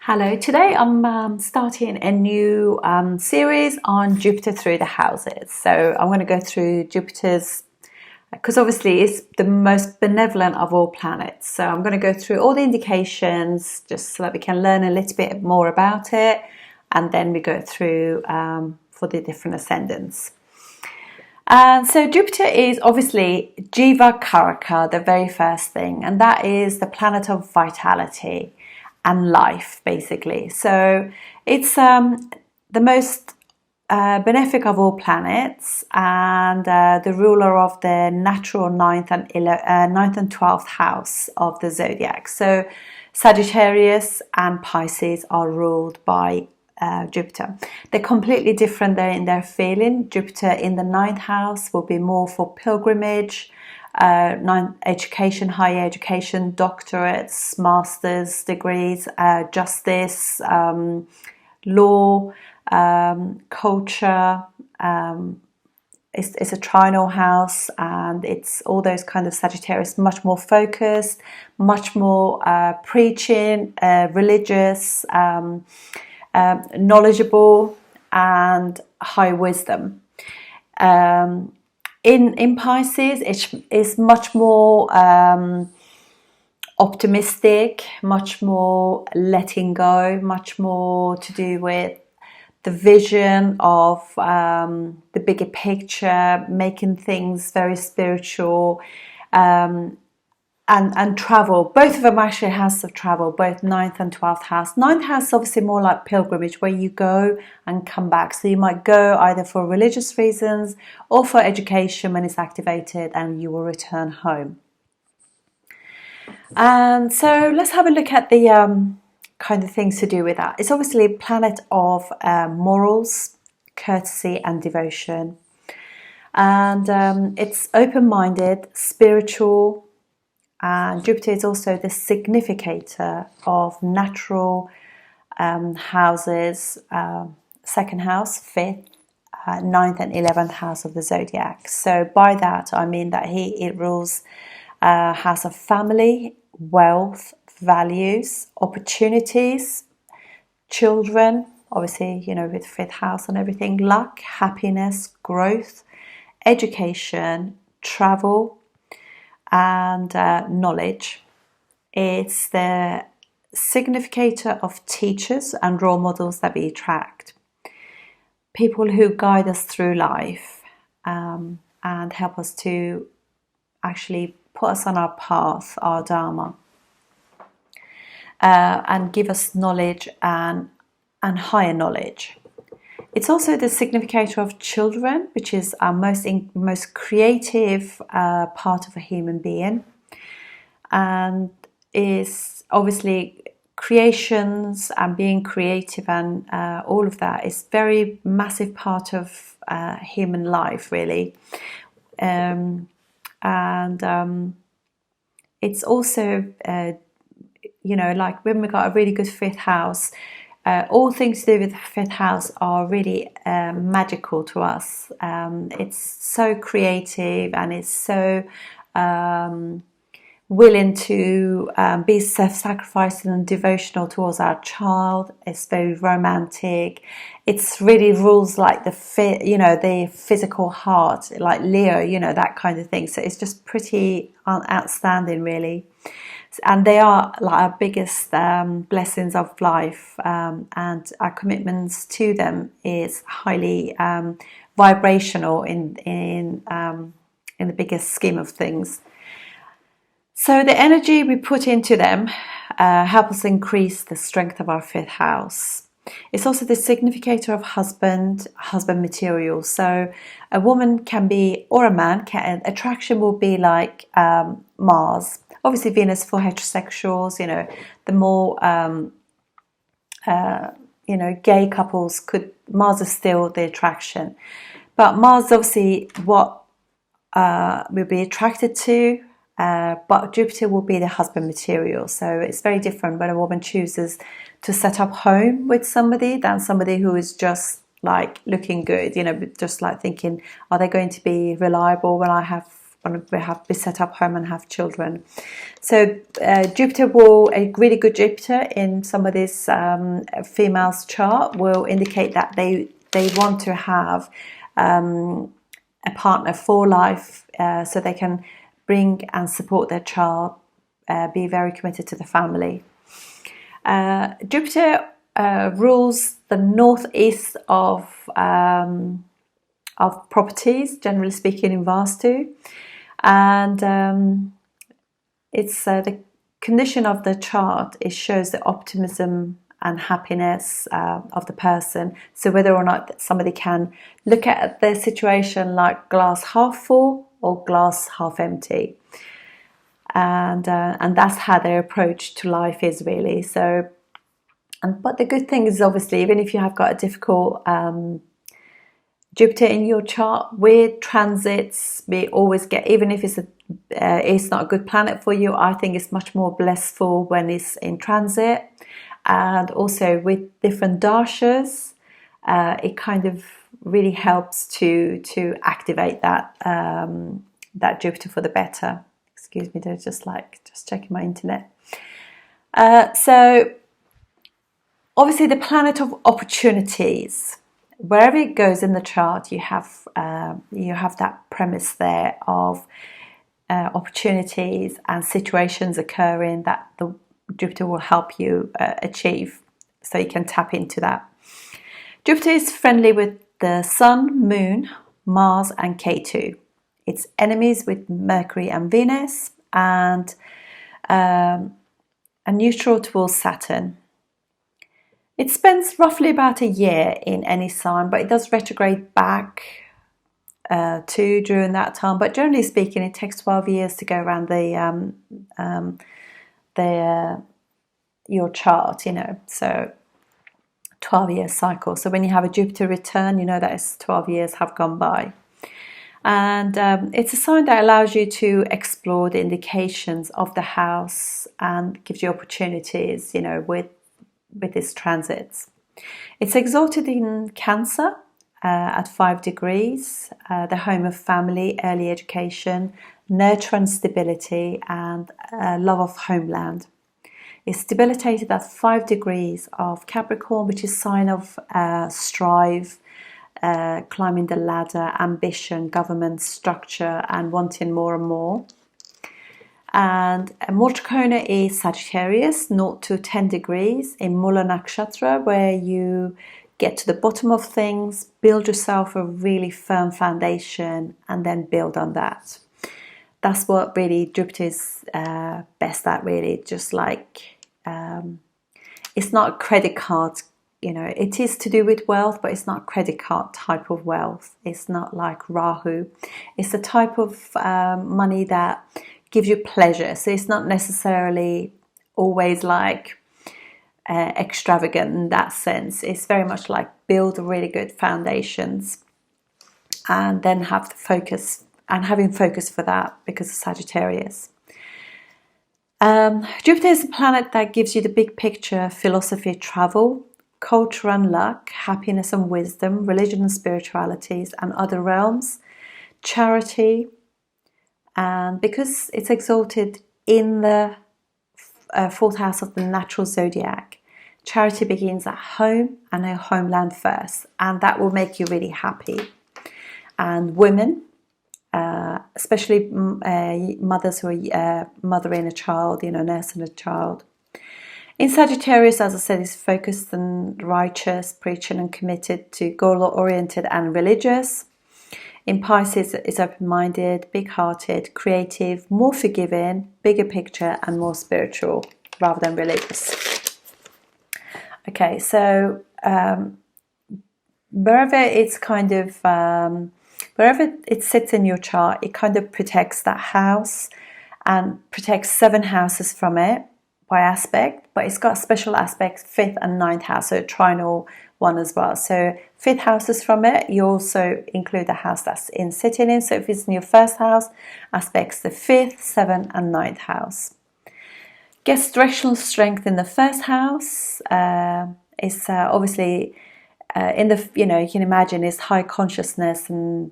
Hello, today I'm starting a new series on Jupiter through the houses. So I'm going to go through Jupiter's, because obviously it's the most benevolent of all planets. So I'm going to go through all the indications just so that we can learn a little bit more about it. And then we go through for the different ascendants. And so Jupiter is obviously Jiva Karaka, the very first thing, and that is the planet of vitality and life, basically. So it's the most benefic of all planets, and the ruler of the natural ninth and 12th house of the zodiac. So Sagittarius and Pisces are ruled by Jupiter. They're completely different there in their feeling. Jupiter in the ninth house will be more for pilgrimage, education, higher education, doctorates, master's degrees, justice, law, culture. It's a trinal house, and it's all those kind of Sagittarius, much more focused, much more preaching, religious, knowledgeable, and high wisdom. In Pisces, it's much more optimistic, much more letting go, much more to do with the vision of the bigger picture, making things very spiritual, and travel. Both of them actually has of travel, both ninth and 12th house. Ninth house is obviously more like pilgrimage, where you go and come back. So you might go either for religious reasons or for education when it's activated, and you will return home. And so let's have a look at the kind of things to do with that. It's obviously a planet of morals, courtesy, and devotion. And it's open-minded, spiritual. And Jupiter is also the significator of natural houses, second house, fifth, ninth and 11th house of the zodiac. So by that I mean that it rules house of family, wealth, values, opportunities, children, obviously, with fifth house and everything, luck, happiness, growth, education, travel, and knowledge. It's the significator of teachers and role models that we attract. People who guide us through life and help us to actually put us on our path, our dharma, and give us knowledge and higher knowledge. It's also the significator of children, which is our most creative part of a human being, and is obviously creations and being creative, and all of that is very massive part of human life, really. It's also like when we got a really good fifth house, all things to do with the fifth house are really magical to us. It's so creative, and it's so willing to be self-sacrificing and devotional towards our child. It's very romantic. It's really rules like the physical heart, like Leo, that kind of thing. So it's just pretty outstanding, really. And they are like our biggest blessings of life, and our commitments to them is highly vibrational in the biggest scheme of things. So the energy we put into them help us increase the strength of our fifth house. It's also the significator of husband material. So a woman can be, or a man can, attraction will be like Mars. Obviously Venus for heterosexuals, the more gay couples Mars is still the attraction. But Mars obviously what we'll be attracted to, but Jupiter will be the husband material. So it's very different when a woman chooses to set up home with somebody than somebody who is just like looking good, just like thinking, are they going to be reliable when I have be set up home and have children. So Jupiter will, a really good Jupiter in somebody's female's chart will indicate that they want to have a partner for life, so they can bring and support their child, be very committed to the family. Jupiter rules the northeast of properties, generally speaking, in Vastu, and it's the condition of the chart. It shows the optimism and happiness of the person. So whether or not somebody can look at their situation like glass half full or glass half empty, and that's how their approach to life is really. So, but the good thing is, obviously, even if you have got a difficult Jupiter in your chart, with transits, we always get, even if it's not a good planet for you, I think it's much more blissful when it's in transit. And also with different dashas, it kind of really helps to activate that that Jupiter for the better. Excuse me, they're just checking my internet. So obviously the planet of opportunities, wherever it goes in the chart, you have that premise there of opportunities and situations occurring that the Jupiter will help you achieve, so you can tap into that. Jupiter is friendly with the Sun, Moon, Mars and Ketu. It's enemies with Mercury and Venus, and neutral towards Saturn. It spends roughly about a year in any sign, but it does retrograde back too during that time. But generally speaking, it takes 12 years to go around your chart, so 12-year cycle. So when you have a Jupiter return, that is 12 years have gone by. And it's a sign that allows you to explore the indications of the house and gives you opportunities, with its transits. It's exalted in Cancer at 5 degrees, the home of family, early education, nurture and stability, and love of homeland. It's debilitated at 5 degrees of Capricorn, which is sign of strive, climbing the ladder, ambition, government structure, and wanting more and more. And Motrikona is Sagittarius, 0 to 10 degrees in Mula Nakshatra, where you get to the bottom of things, build yourself a really firm foundation, and then build on that. That's what really Jupiter is best at, really. Just like, it's not a credit card, it is to do with wealth, but it's not a credit card type of wealth. It's not like Rahu. It's a type of money that gives you pleasure. So it's not necessarily always like extravagant in that sense. It's very much like build really good foundations and then have the focus, and having focus for that because of Sagittarius. Jupiter is a planet that gives you the big picture, philosophy, travel, culture and luck, happiness and wisdom, religion and spiritualities and other realms, charity. And because it's exalted in the fourth house of the natural zodiac, charity begins at home and a homeland first, and that will make you really happy. And women, especially mothers who are mothering a child, nursing a child. In Sagittarius, as I said, is focused and righteous, preaching and committed to goal-oriented and religious. In Pisces, it's open-minded, big-hearted, creative, more forgiving, bigger picture, and more spiritual rather than religious. Okay, so wherever it's kind of wherever it sits in your chart, it kind of protects that house and protects 7 houses from it by aspect, but it's got special aspects, 5th and 9th house, so a trinal one as well. So 5th house is from it. You also include the house that's sitting in. So if it's in your 1st house, aspects the 5th, 7th and 9th house. Gets directional strength in the 1st house. It's obviously in the, you can imagine it's high consciousness and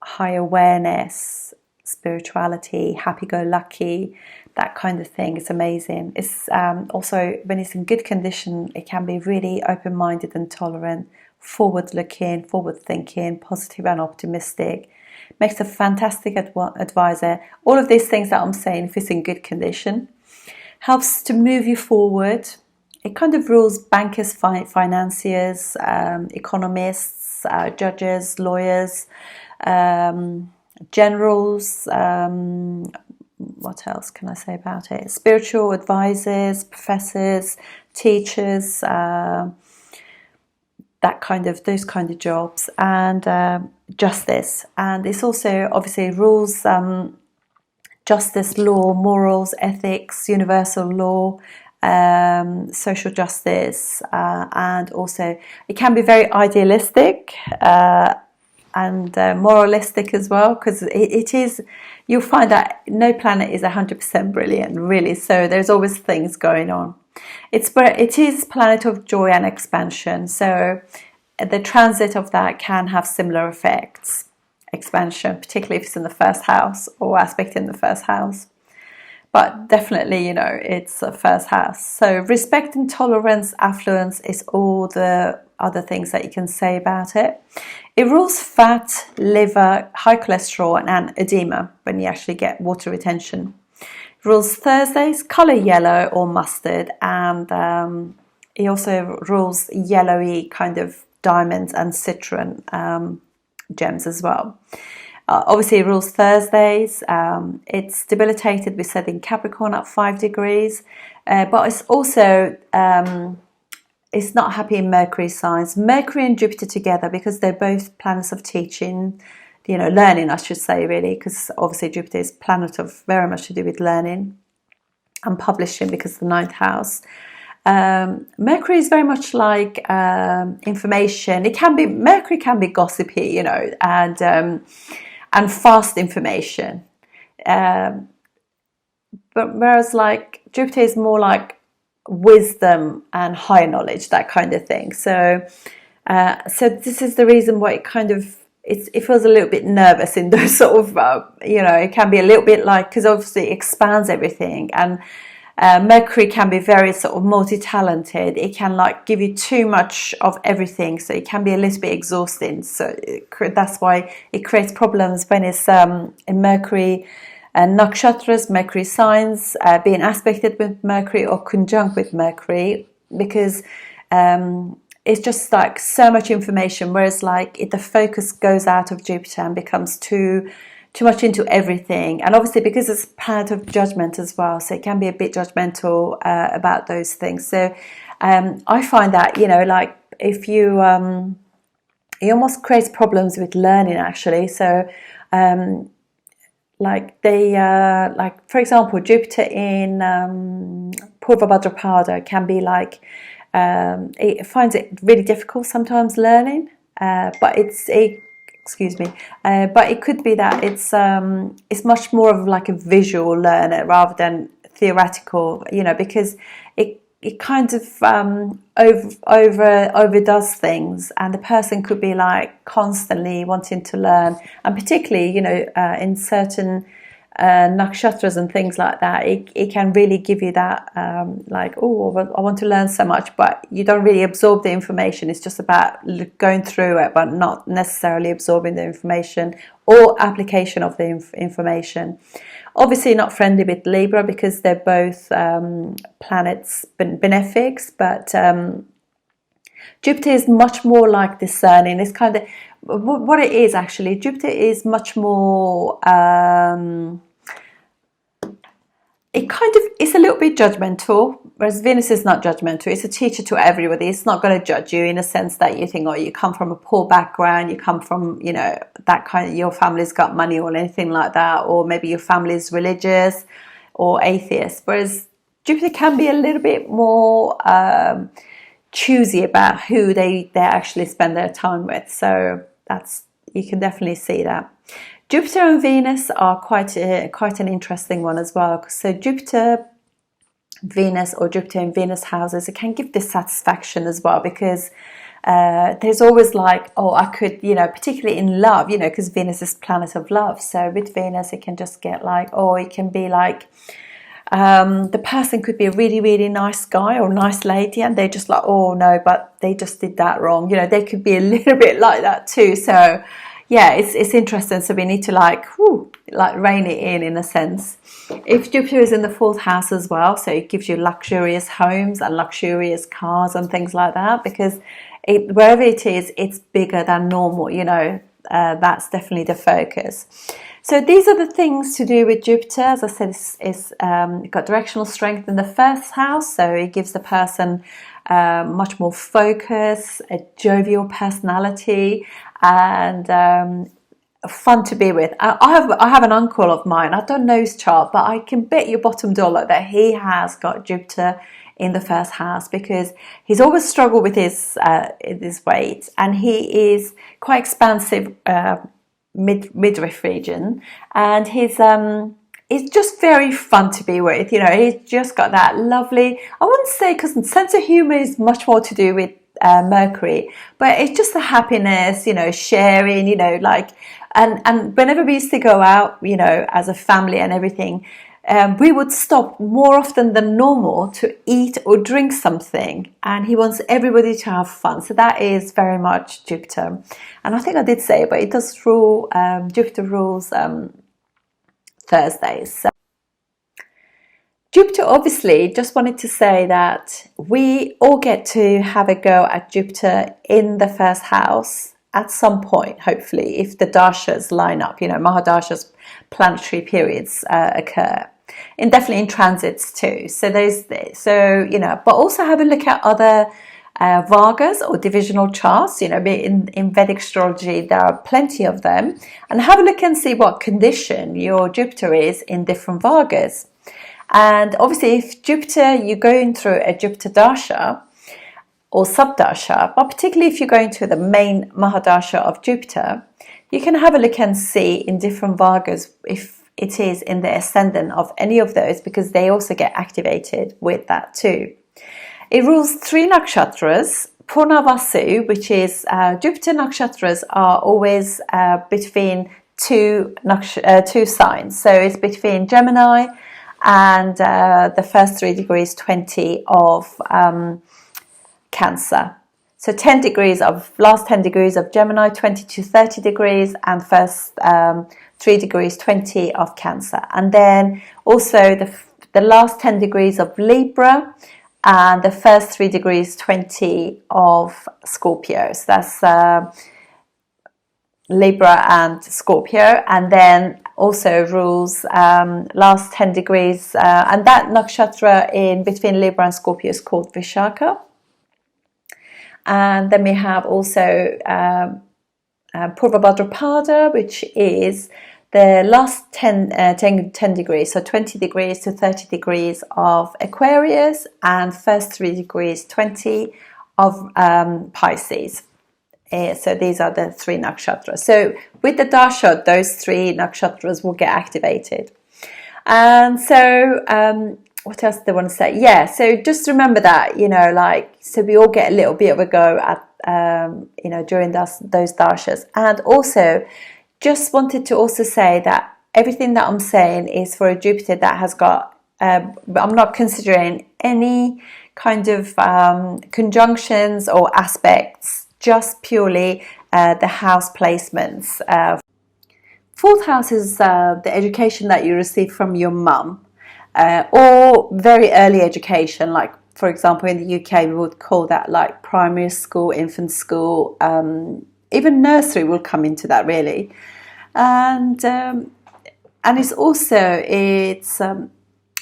high awareness spirituality, happy-go-lucky, that kind of thing. It's amazing. It's also, when it's in good condition, it can be really open-minded and tolerant, forward-looking, forward-thinking, positive and optimistic. Makes a fantastic advisor. All of these things that I'm saying, if it's in good condition, helps to move you forward. It kind of rules bankers, financiers, economists, judges, lawyers, generals. What else can I say about it? Spiritual advisors, professors, teachers, those kind of jobs, and justice. And it's also obviously rules justice, law, morals, ethics, universal law, social justice, and also it can be very idealistic and moralistic as well, because it is, you'll find that no planet is 100% brilliant, really, so there's always things going on. It is planet of joy and expansion, so the transit of that can have similar effects. Expansion, particularly if it's in the first house or aspect in the first house. But definitely, it's a first house. So respect and tolerance, affluence is all the other things that you can say about it. It rules fat, liver, high cholesterol, and edema when you actually get water retention. It rules Thursdays, colour yellow or mustard, and it also rules yellowy kind of diamonds and citron gems as well. Obviously, it rules Thursdays. It's debilitated, we said, in Capricorn at 5 degrees, but it's also it's not happy in Mercury signs. Mercury and Jupiter together, because they're both planets of teaching, learning, I should say, really, because obviously Jupiter is planet of very much to do with learning and publishing, because of the 9th house. Mercury is very much like information. Mercury can be gossipy, and fast information. But whereas like Jupiter is more like wisdom and high knowledge, that kind of thing. So this is the reason why it feels a little bit nervous in those sort of, it can be a little bit like, because obviously it expands everything, and Mercury can be very sort of multi-talented. It can like give you too much of everything, so it can be a little bit exhausting. So that's why it creates problems when it's in Mercury and nakshatras, Mercury signs, being aspected with Mercury or conjunct with Mercury, because it's just like so much information, whereas like the focus goes out of Jupiter and becomes too much into everything. And obviously because it's a planet of judgment as well, so it can be a bit judgmental about those things. So I find that, like if you it almost creates problems with learning, actually. So like for example, Jupiter in Purva Bhadrapada can be like it finds it really difficult sometimes learning, but but it could be that it's much more of like a visual learner rather than theoretical, because it kind of overdoes things, and the person could be like constantly wanting to learn, and particularly in certain nakshatras and things like that, it can really give you that like, oh, I want to learn so much, but you don't really absorb the information. It's just about going through it, but not necessarily absorbing the information or application of the information. Obviously not friendly with Libra, because they're both planets benefics, but Jupiter is much more like discerning. It's kind of what it is actually. Jupiter is much more it's a little bit judgmental, whereas Venus is not judgmental. It's a teacher to everybody. It's not going to judge you in a sense that you think, oh, you come from a poor background, you come from, that kind of, your family's got money or anything like that, or maybe your family's religious or atheist. Whereas Jupiter can be a little bit more choosy about who they actually spend their time with. So you can definitely see that. Jupiter and Venus are quite an interesting one as well. So Jupiter, Venus, or Jupiter in Venus houses, it can give dissatisfaction as well, because there's always like, oh, I could, particularly in love, because Venus is planet of love. So with Venus, it can just get like, oh, it can be like, the person could be a really, really nice guy or nice lady, and they're just like, oh no, but they just did that wrong. They could be a little bit like that too. So yeah, it's interesting. So we need to like rein it in a sense. If Jupiter is in the fourth house as well, so it gives you luxurious homes and luxurious cars and things like that, because wherever it is, it's bigger than normal. That's definitely the focus. So these are the things to do with Jupiter. As I said, it's got directional strength in the first house, so it gives the person much more focus, a jovial personality, and fun to be with. I have an uncle of mine. I don't know his chart, but I can bet you bottom dollar that he has got Jupiter in the first house, because he's always struggled with his weight, and he is quite expansive. Midriff region, and he's just very fun to be with. He's just got that lovely, I wouldn't say, because sense of humor is much more to do with Mercury, but it's just the happiness, sharing, and whenever we used to go out, as a family and everything, we would stop more often than normal to eat or drink something, and he wants everybody to have fun. So that is very much Jupiter. And I think I did say, but it does rule, Jupiter rules Thursdays. So Jupiter, obviously, just wanted to say that we all get to have a go at Jupiter in the first house at some point, hopefully, if the dashas line up, Mahadasha's planetary periods occur. And definitely in transits too. So there's this. So, but also have a look at other Vargas or divisional charts. In Vedic astrology, there are plenty of them. And have a look and see what condition your Jupiter is in different Vargas. And obviously, if Jupiter, you're going through a Jupiter dasha or subdasha, but particularly if you're going to the main Mahadasha of Jupiter, you can have a look and see in different Vargas if it is in the ascendant of any of those, because they also get activated with that too. It rules 3 nakshatras, Purnavasu, which is Jupiter nakshatras are always between two signs. So it's between Gemini and the first 3 degrees 20 of Cancer. So last 10 degrees of Gemini, 20 to 30 degrees, and first 3 degrees 20 of Cancer. And then also the last 10 degrees of Libra, and the first 3 degrees 20 of Scorpio. So that's Libra and Scorpio. And then also rules last 10 degrees, and that nakshatra in between Libra and Scorpio is called Vishaka. And then we have also Purva Bhadrapada, which is the last 10 degrees, so 20 degrees to 30 degrees of Aquarius, and first 3 degrees 20 of Pisces. So these are the 3 nakshatras. So with the dasha, those 3 nakshatras will get activated. And so what else do I want to say? Yeah, so just remember that, so we all get a little bit of a go at, during those dashas. And also, just wanted to also say that everything that I'm saying is for a Jupiter that has got, I'm not considering any kind of conjunctions or aspects, just purely the house placements. Fourth house is the education that you receive from your mum. Or very early education, like for example in the UK we would call that like primary school, infant school, even nursery will come into that really, and it's also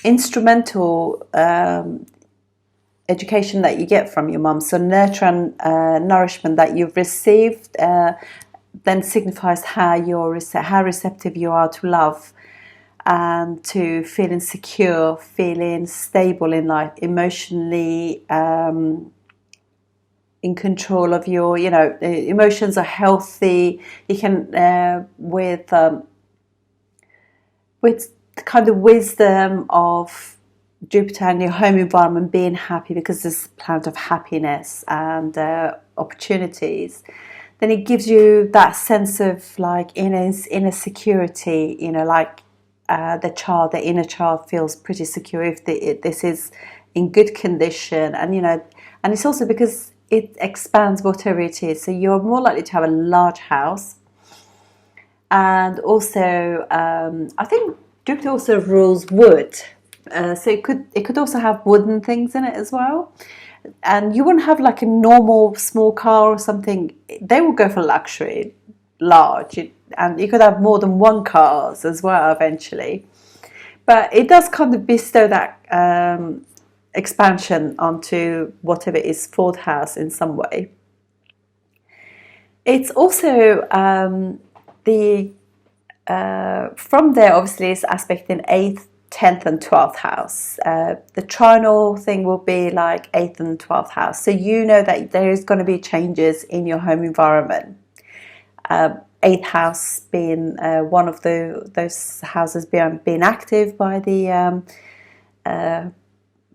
instrumental education that you get from your mum. So nurture and nourishment that you've received then signifies how receptive you are to love, and to feeling secure, feeling stable in life, emotionally in control of your, emotions are healthy. You can, with the kind of wisdom of Jupiter and your home environment, being happy, because this is a planet of happiness, and opportunities, then it gives you that sense of like inner security, you know, like the inner child feels pretty secure if this is in good condition, and you know, and it's also because it expands whatever it is, so you're more likely to have a large house. And also, I think Jupiter also rules wood, so it could also have wooden things in it as well. And you wouldn't have like a normal small car or something. They will go for luxury, large, and you could have more than one cars as well eventually. But it does kind of bestow that expansion onto whatever is fourth house in some way. It's also the from there, obviously, it's aspect in 8th, 10th and 12th house. The trinal thing will be like 8th and 12th house. So you know that there is going to be changes in your home environment. 8th house being one of those houses being active by the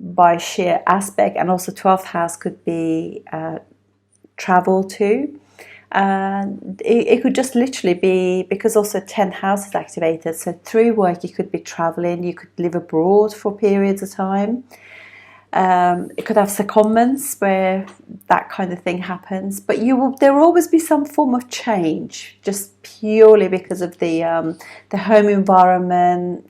by sheer aspect, and also 12th house could be travel too. And it could just literally be, because also 10th house is activated, so through work you could be traveling, you could live abroad for periods of time. It could have secondments where that kind of thing happens, but there will always be some form of change, just purely because of the home environment.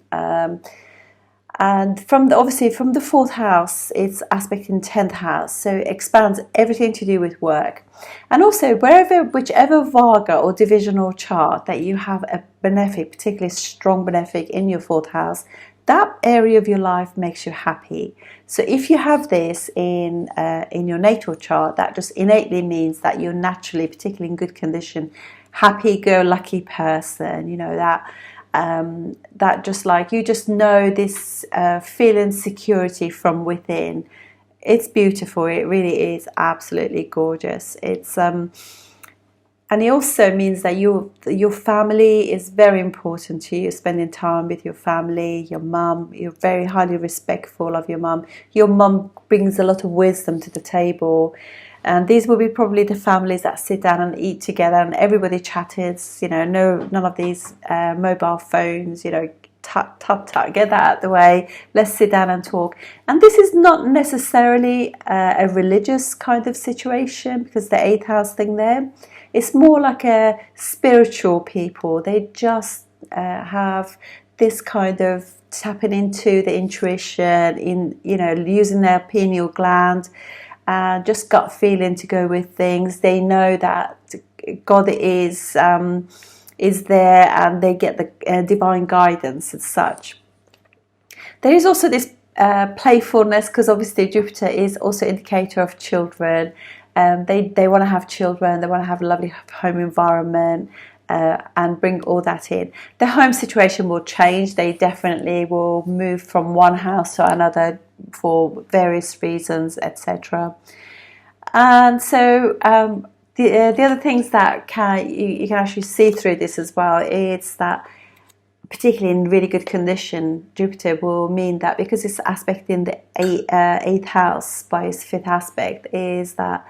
And obviously from the fourth house, it's aspect in 10th house, so it expands everything to do with work. And also whichever Varga or divisional chart that you have a benefic, particularly strong benefic in your fourth house, that area of your life makes you happy. So if you have this in your natal chart, that just innately means that you're naturally, particularly in good condition, happy-go-lucky person, you know, that just like you just know this feeling security from within. It's beautiful. It really is absolutely gorgeous. It's and it also means that your family is very important to you. Spending time with your family, your mum. You're very highly respectful of your mum. Your mum brings a lot of wisdom to the table. And these will be probably the families that sit down and eat together, and everybody chatters. You know, none of these mobile phones. You know, tut, get that out of the way. Let's sit down and talk. And this is not necessarily a religious kind of situation, because the 8th house thing there, it's more like a spiritual people. They just have this kind of tapping into the intuition, using their pineal gland. Just gut feeling to go with things. They know that God is there, and they get the divine guidance as such. There is also this playfulness, because obviously Jupiter is also indicator of children. They want to have children. They want to have a lovely home environment. And bring all that in. The home situation will change. They definitely will move from one house to another for various reasons, etc. And so the other things that you can actually see through this as well is that, particularly in really good condition, Jupiter will mean that, because it's aspecting the 8th house by its 5th aspect, is that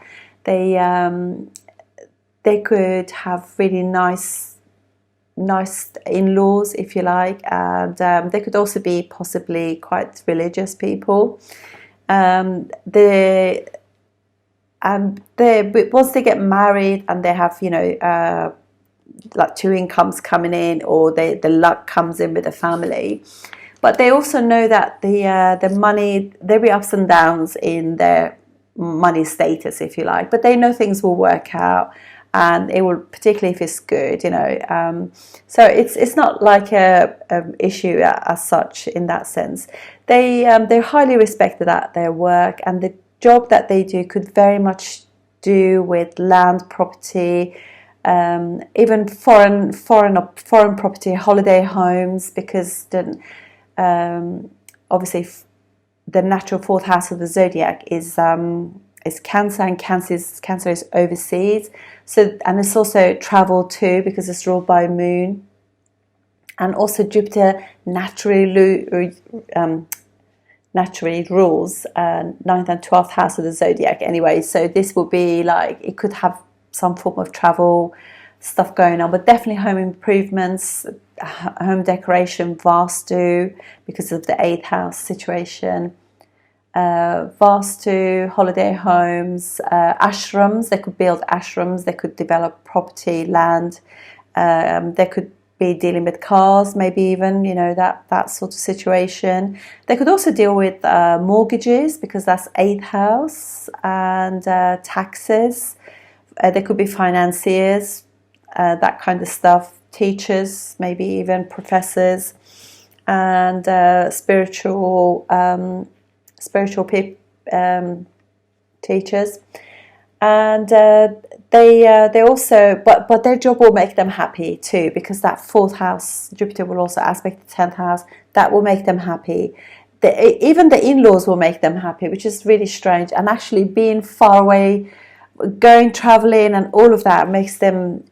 they could have really nice in-laws, if you like, and they could also be possibly quite religious people. Once they get married and they have, like 2 incomes coming in, or the luck comes in with the family, but they also know that the money, there'll be ups and downs in their money status, if you like, but they know things will work out. And it will, particularly if it's good, so it's not like a issue as such in that sense. They're highly respected at their work, and the job that they do could very much do with land, property, even foreign property, holiday homes, because obviously the natural 4th house of the zodiac is Cancer, and Cancer is overseas. So, and it's also travel too, because it's ruled by Moon. And also Jupiter naturally naturally rules 9th and 12th house of the zodiac anyway. So this will be like, it could have some form of travel stuff going on, but definitely home improvements, home decoration, vastu, because of the 8th house situation. Vastu, holiday homes, ashrams. They could build ashrams, they could develop property, land, they could be dealing with cars, maybe even, you know, that sort of situation. They could also deal with mortgages, because that's 8th house, and taxes. They could be financiers, that kind of stuff, teachers, maybe even professors, and spiritual teachers. And they also, but their job will make them happy too, because that 4th house Jupiter will also aspect the 10th house. That will make them happy. Even the in-laws will make them happy, which is really strange. And actually being far away, going traveling and all of that makes them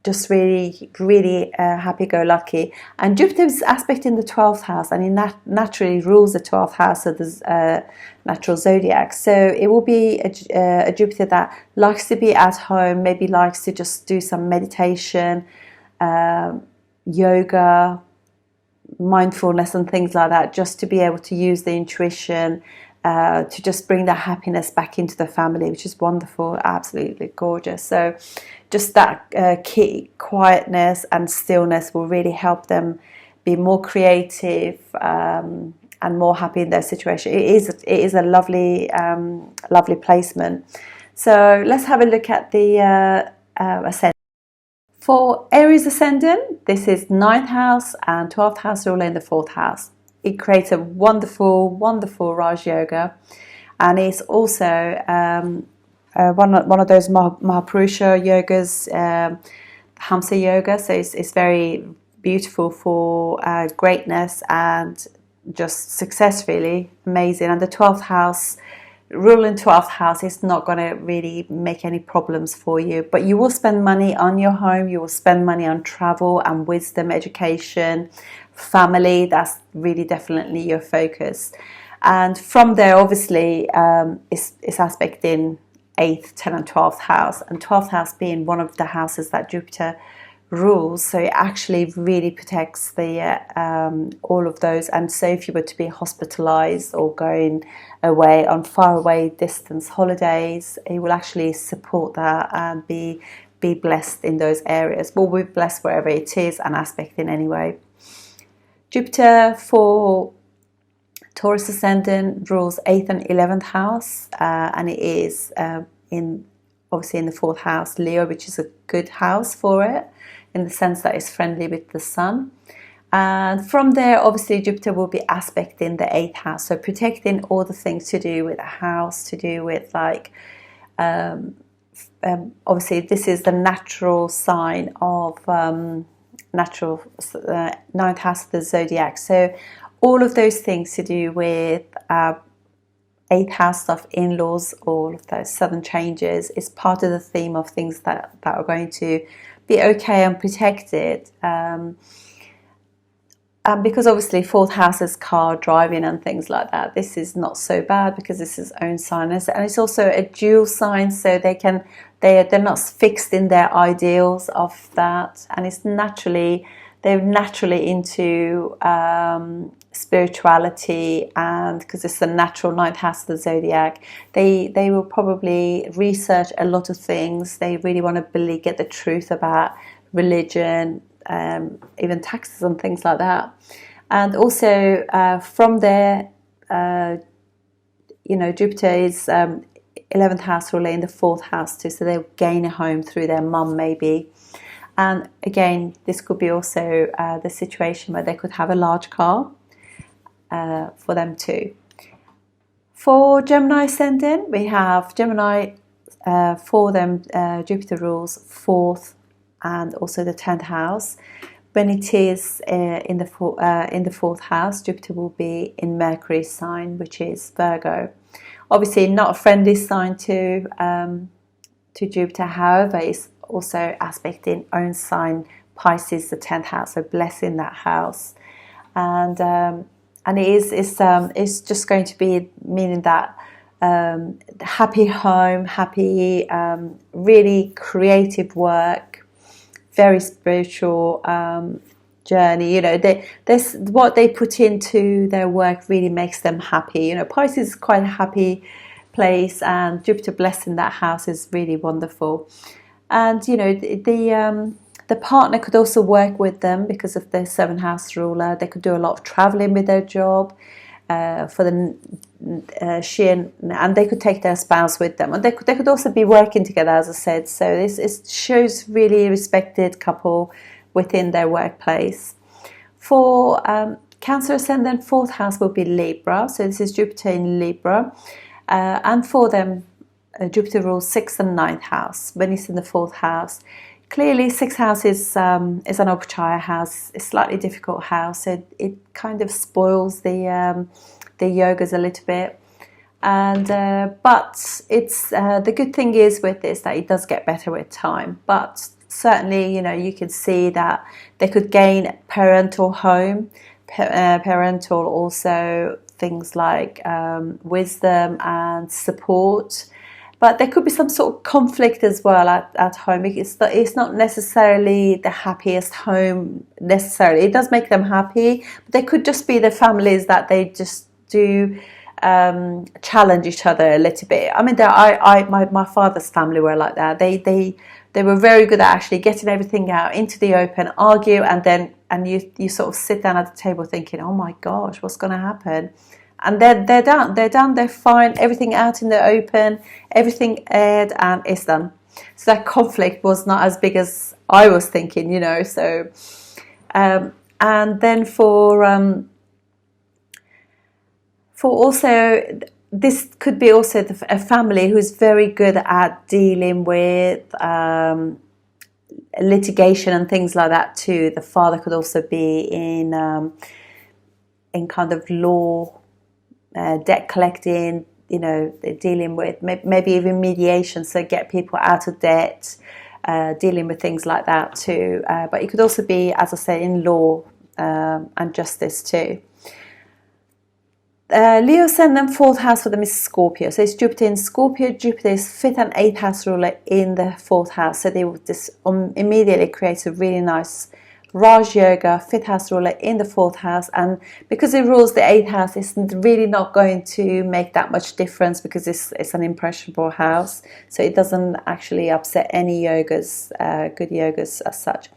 just really happy-go-lucky. And Jupiter is aspecting the 12th house, and he naturally rules the 12th house of the natural zodiac. So it will be a Jupiter that likes to be at home, maybe likes to just do some meditation, yoga, mindfulness and things like that, just to be able to use the intuition to just bring that happiness back into the family, which is wonderful, absolutely gorgeous. So just that key quietness and stillness will really help them be more creative and more happy in their situation. It is a lovely placement. So let's have a look at the ascendant. For Aries ascendant, this is 9th house and 12th house ruler in the 4th house. It creates a wonderful Raj Yoga, and it's also one of those Mahapurusha yogas, Hamsa Yoga. So it's very beautiful for greatness and just success, really amazing. And the 12th house, ruling 12th house, is not going to really make any problems for you, but you will spend money on your home, you will spend money on travel and wisdom, education, family. That's really definitely your focus. And from there, obviously, it's aspecting 8th, 10th and 12th house, and 12th house being one of the houses that Jupiter rules, so it actually really protects the all of those. And so if you were to be hospitalized or going away on far away distance holidays, it will actually support that and be blessed in those areas. Well, we're blessed wherever it is and aspecting anyway. Jupiter for Taurus ascendant rules 8th and 11th house, and it is obviously in the 4th house, Leo, which is a good house for it, in the sense that it's friendly with the sun. And from there, obviously, Jupiter will be aspecting the 8th house, so protecting all the things to do with a house, to do with like, obviously, this is the natural sign of natural 9th house of the zodiac. So all of those things to do with 8th house stuff, in-laws, all of those sudden changes is part of the theme of things that are going to be okay and protected. Because obviously 4th house is car driving and things like that. This is not so bad because this is own sign, and it's also a dual sign, so they're not fixed in their ideals of that, and they're naturally into spirituality, and because it's the natural 9th house of the zodiac, they will probably research a lot of things. They really want to get the truth about religion, even taxes and things like that. And also from there, Jupiter is 11th house ruler in the 4th house too, so they'll gain a home through their mum maybe. And again, this could be also the situation where they could have a large car for them too. For Gemini ascendant, we have Gemini, for them Jupiter rules 4th and also the 10th house. When it is in the 4th house, Jupiter will be in Mercury's sign, which is Virgo. Obviously not a friendly sign to Jupiter, however, it's also aspecting own sign Pisces, the 10th house, so blessing that house. And and it's just going to be meaning that happy home, happy, really creative work, very spiritual journey. You know, there's what they put into their work really makes them happy. You know, Pisces is quite a happy place, and Jupiter blessing that house is really wonderful. And you know, the partner could also work with them because of their 7th house ruler. They could do a lot of traveling with their job. For the and they could take their spouse with them, and they could also be working together, as I said. So this shows really respected couple within their workplace. For Cancer ascendant, 4th house will be Libra. So this is Jupiter in Libra, and for them, Jupiter rules 6th and 9th house. When it's in the 4th house, clearly 6th house is an Upachaya house, a slightly difficult house. So it kind of spoils the yogas a little bit. And but it's the good thing is with this that it does get better with time. But certainly, you know, you can see that they could gain parental home, parental also things like wisdom and support. But there could be some sort of conflict as well at home. It's not necessarily the happiest home necessarily. It does make them happy, but they could just be the families that they just do challenge each other a little bit. I mean, my father's family were like that. They were very good at actually getting everything out into the open, argue, and you sort of sit down at the table thinking, oh my gosh, what's going to happen? And they're done. They're fine. Everything out in the open, everything aired, and it's done. So that conflict was not as big as I was thinking, you know. So, and then for also, this could be also a family who's very good at dealing with litigation and things like that too. The father could also be in kind of law. Debt collecting, you know, dealing with maybe even mediation, so get people out of debt, dealing with things like that too. But it could also be, as I said, in law and justice too. Leo ascendant, 4th house for them is Scorpio. So it's Jupiter in Scorpio. Jupiter is 5th and 8th house ruler in the 4th house. So they will just immediately create a really nice Raj Yoga, 5th house ruler in the 4th house, and because it rules the 8th house, it's really not going to make that much difference because it's an impressionable house, so it doesn't actually upset any yogas, good yogas as such.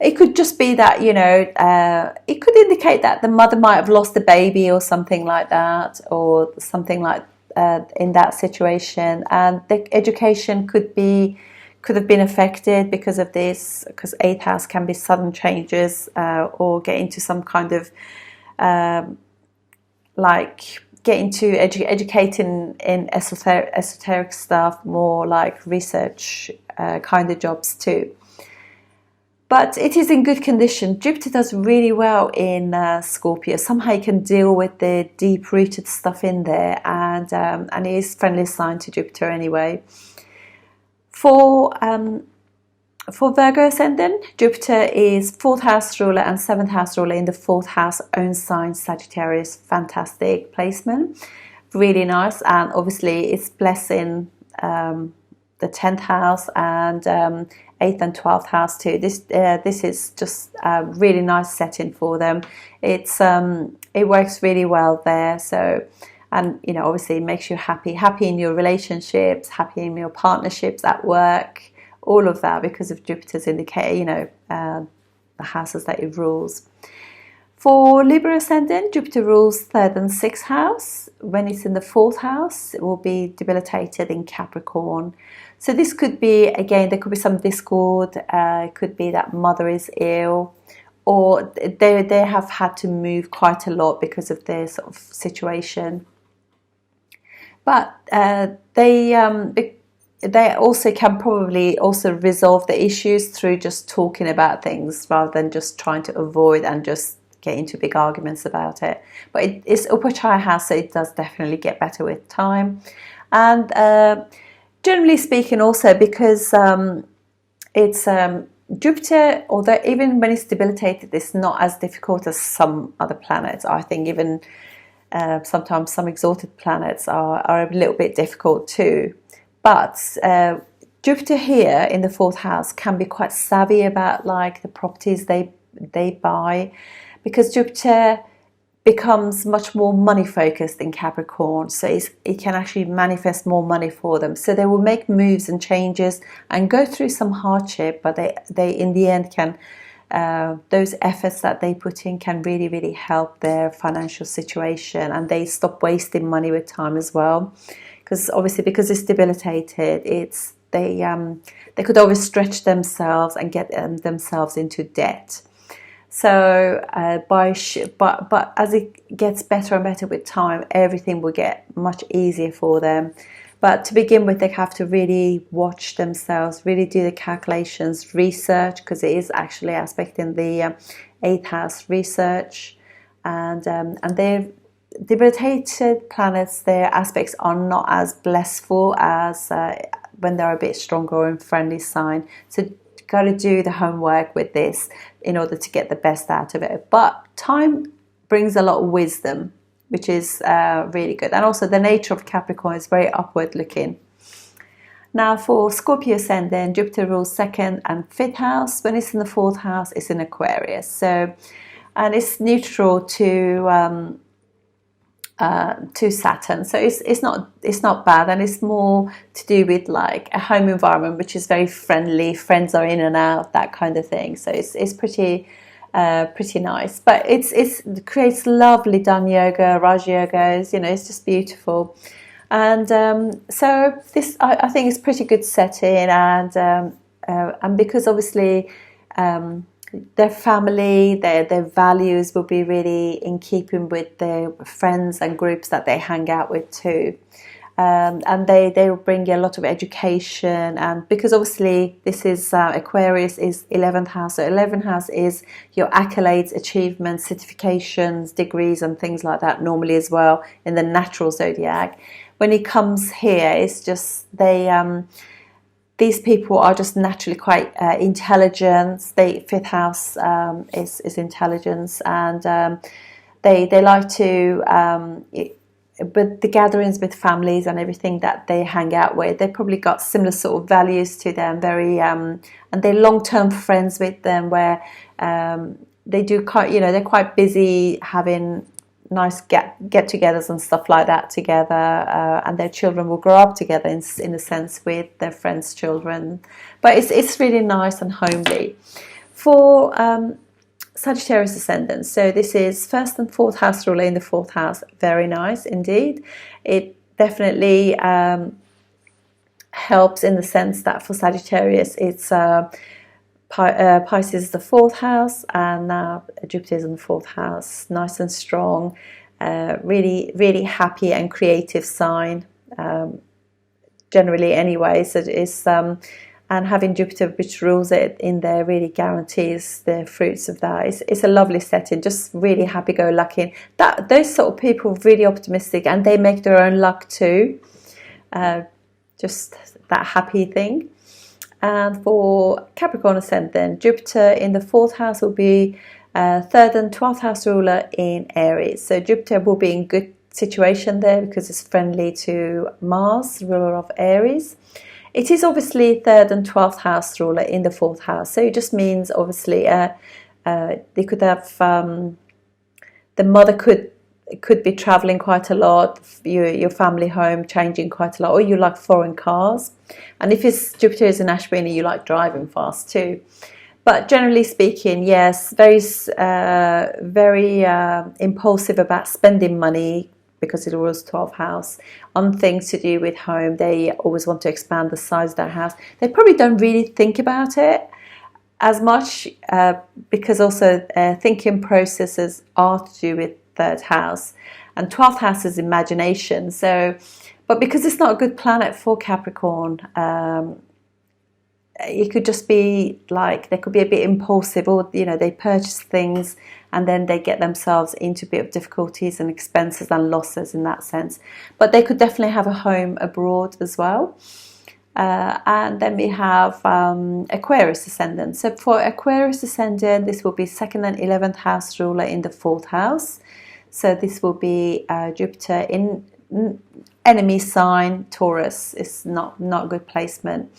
It could just be that, you know, it could indicate that the mother might have lost a baby or something like that, or something like in that situation, and the education could have been affected because of this, because 8th house can be sudden changes or get into some kind of like get into educating in esoteric stuff, more like research kind of jobs too. But it is in good condition. Jupiter does really well in Scorpio. Somehow he can deal with the deep-rooted stuff in there, and it is friendly sign to Jupiter anyway. For Virgo ascendant, Jupiter is 4th house ruler and 7th house ruler in the 4th house, own sign Sagittarius. Fantastic placement, really nice, and obviously it's blessing the 10th house and 8th and 12th house too. This is just a really nice setting for them. It works really well there. So. And, you know, obviously it makes you happy in your relationships, happy in your partnerships at work, all of that because of Jupiter's indicator, you know, the houses that it rules. For Libra ascendant, Jupiter rules 3rd and 6th house. When it's in the 4th house, it will be debilitated in Capricorn. So this could be, again, there could be some discord. It could be that mother is ill, or they have had to move quite a lot because of their sort of situation. But they also can probably also resolve the issues through just talking about things rather than just trying to avoid and just get into big arguments about it. But it's Upachaya house, so it does definitely get better with time. And generally speaking also, because it's Jupiter, although even when it's debilitated, it's not as difficult as some other planets. I think even sometimes some exalted planets are a little bit difficult too. But Jupiter here in the fourth house can be quite savvy about like the properties they buy, because Jupiter becomes much more money focused in Capricorn, so it can actually manifest more money for them. So they will make moves and changes and go through some hardship, but they in the end can those efforts that they put in can really, really help their financial situation, and they stop wasting money with time as well. Because obviously, because it's debilitated, they could overstretch themselves and get themselves into debt. So, but as it gets better and better with time, everything will get much easier for them. But to begin with, they have to really watch themselves, really do the calculations, research, because it is actually aspecting the eighth house, research, and their debilitated planets, their aspects are not as blissful as when they're a bit stronger or in friendly sign. So got to do the homework with this in order to get the best out of it. But time brings a lot of wisdom, which is really good. And also the nature of Capricorn is very upward looking. Now for Scorpio ascendant, Jupiter rules second and fifth house. When it's in the fourth house, it's in Aquarius. So, and it's neutral to Saturn, so it's not bad, and it's more to do with like a home environment which is very friendly. Friends are in and out, that kind of thing. So it's pretty nice. But it creates lovely Dhan yoga, Raj yogas. You know, it's just beautiful. And so this I think is pretty good setting, and because obviously. Their family, their values will be really in keeping with their friends and groups that they hang out with too. And they will bring you a lot of education, and because obviously this is Aquarius is 11th house, so 11th house is your accolades, achievements, certifications, degrees and things like that normally as well in the natural zodiac. When it comes here, it's just these people are just naturally quite intelligent. Fifth house is intelligence, and they like to. But the gatherings with families and everything that they hang out with, they probably got similar sort of values to them. Very and they're long-term friends with them, where they do quite. You know, they're quite busy having nice get-togethers and stuff like that together, and their children will grow up together in a sense with their friends' children. But it's really nice and homely. For Sagittarius ascendant, so this is first and fourth house ruler in the fourth house. Very nice indeed. It definitely helps in the sense that for Sagittarius it's Pisces is the fourth house, and Jupiter is in the fourth house. Nice and strong, really, really happy and creative sign, generally anyway. So it's and having Jupiter, which rules it in there, really guarantees the fruits of that. It's a lovely setting, just really happy-go-lucky. Those sort of people are really optimistic, and they make their own luck too. Just that happy thing. And for Capricorn ascendant, Jupiter in the fourth house will be third and 12th house ruler in Aries. So Jupiter will be in good situation there because it's friendly to Mars, ruler of Aries. It is obviously third and 12th house ruler in the fourth house. So it just means obviously they could have the mother could be traveling quite a lot, your family home changing quite a lot, or you like foreign cars. And if it's Jupiter is in Ashwini, you like driving fast too. But generally speaking, yes, very impulsive about spending money because it rules 12th house on things to do with home. They always want to expand the size of their house. They probably don't really think about it as much because also thinking processes are to do with third house, and 12th house is imagination. So, but because it's not a good planet for Capricorn, it could just be like they could be a bit impulsive, or they purchase things and then they get themselves into a bit of difficulties and expenses and losses in that sense. But they could definitely have a home abroad as well. And then we have Aquarius ascendant. So for Aquarius ascendant, this will be 2nd and 11th house ruler in the 4th house. So this will be Jupiter in enemy sign, Taurus. It's not a good placement.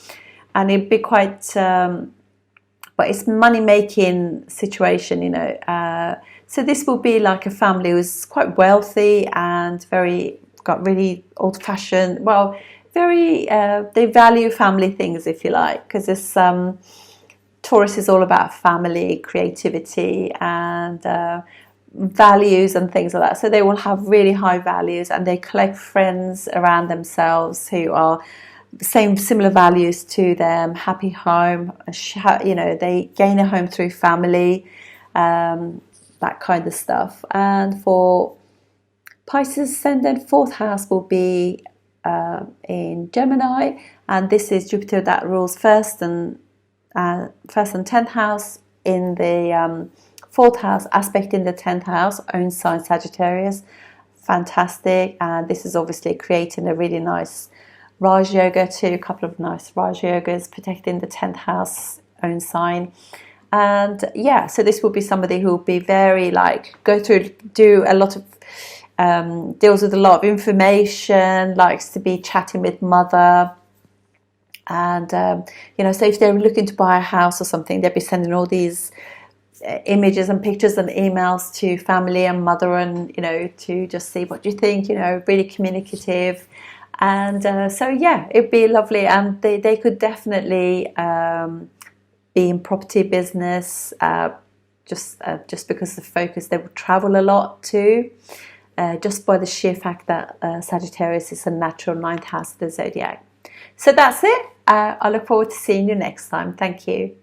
And it'd be quite, but it's money-making situation, you know. So this will be like a family who's quite wealthy and got really old-fashioned, well, very, they value family things, if you like, because this Taurus is all about family, creativity, and values and things like that. So they will have really high values, and they collect friends around themselves who are similar values to them. Happy home, you know, they gain a home through family, that kind of stuff. And for Pisces ascendant, 4th house will be in Gemini, and this is Jupiter that rules first and 10th house in the 4th house, aspect in the 10th house, own sign Sagittarius. Fantastic. And this is obviously creating a really nice Raj Yoga too, a couple of nice Raj Yogas protecting the 10th house, own sign. And yeah, so this will be somebody who will be very do a lot of, deals with a lot of information, likes to be chatting with mother. And, you know, so if they're looking to buy a house or something, they'll be sending all these images and pictures and emails to family and mother, and, you know, to just see what you think, you know, really communicative. And so, yeah, it'd be lovely. And they could definitely be in property business, just because the focus, they would travel a lot too, just by the sheer fact that Sagittarius is a natural 9th house of the zodiac. So that's it. I look forward to seeing you next time. Thank you.